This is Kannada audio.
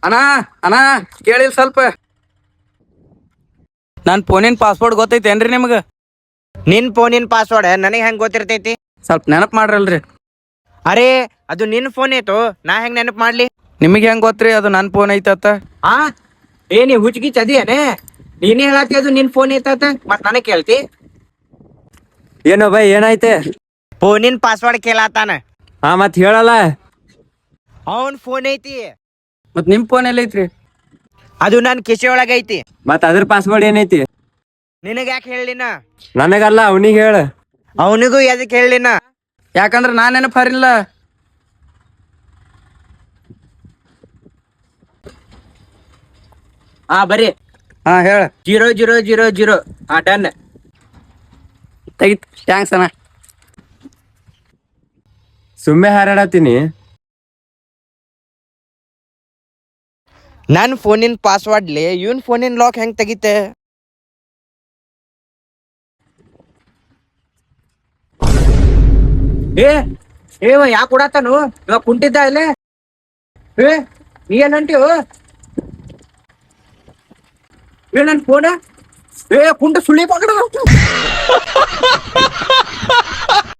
ಅಣ್ಣ ಅಣ್ಣ ಕೇಳಿಲ್ ಸ್ವಲ್ಪ. ನನ್ ಫೋನಿನ ಪಾಸ್ವರ್ಡ್ ಗೊತ್ತೈತೇನ್ರಿ ನಿಮ್ಗ? ನಿನ್ ಫೋನಿನ ಪಾಸ್ವರ್ಡ್ ನನಗೆ ಹೆಂಗ್ ಗೊತ್ತಿರ್ತೈತಿ? ಸ್ವಲ್ಪ ನೆನಪು ಮಾಡ್ರಲ್ರಿ. ಅರೆ ಅದು ನಿನ್ ಫೋನ್ ಐತು, ನಾ ಹೆಂಗ್ ನೆನಪು ಮಾಡ್ಲಿ? ನಿಮಗೆ ಹೆಂಗ್ ಗೊತ್ತ್ರಿ ಅದು ನನ್ ಫೋನ್ ಐತತ್ತ? ಆ ಏನಿ ಹುಚ್ಚಿಗಿ ಚದಿಯನೆ? ನೀನೇ ಹೇಳತ್ತಿ ಅದು ನಿನ್ ಫೋನ್ ಐತತ್ತ, ಮತ್ ನನಗ್ ಕೇಳ್ತಿ? ಏನೋ ಬೈ ಏನಾಯ್ತೆ? ಫೋನಿನ ಪಾಸ್ವರ್ಡ್ ಕೇಳತ್ತಾನ. ಹಾ ಮತ್ ಹೇಳಲ್ಲ. ಅವನ್ ಫೋನ್ ಐತಿ, ಮತ್ ನಿಮ್ ಫೋನ್ ಎಲ್ಲ ಐತ್ರಿ? ಅದು ನನ್ ಕಿಸೆ ಒಳಗ ಐತಿ. ಮತ್ ಅದ್ರ ಪಾಸ್ವರ್ಡ್ ಏನೈತಿ? ನಿನಗ್ ಯಾಕೆ ಹೇಳಿನ? ನನಗಲ್ಲ ಅವನಿಗೆ ಹೇಳ. ಅವನಿಗೂ ಎದಕ್ ಹೇಳಿನ? ಯಾಕಂದ್ರ ನಾನ್ ನೆನಪು ಹರಿಲ್ಲ. ಬರೀ ಹಾ ಹೇಳ. 0000. ಡನ್. ತೆಗಿತ್. ಥ್ಯಾಂಕ್ಸ್ ಅಣ್ಣ. ಸುಮ್ಮನೆ ಹಾರಾಡತ್ತೀನಿ. ನನ್ ಫೋನಿನ ಪಾಸ್ವರ್ಡ್ಲಿ ಇವನ್ ಫೋನಿನ ಲಾಕ್ ಹೆಂಗ್ ತೆಗಿತೆ? ಯಾಕೆ ಕೊಡತ್ತಾನು? ಇವಾಗ ಕುಂಟಿದ್ದ ಇಲ್ಲೇ. ನೀ ಏನಂತೀವ? ನನ್ ಫೋನ್ ಕುಂಟ ಸುಳಿ ಪಕಡ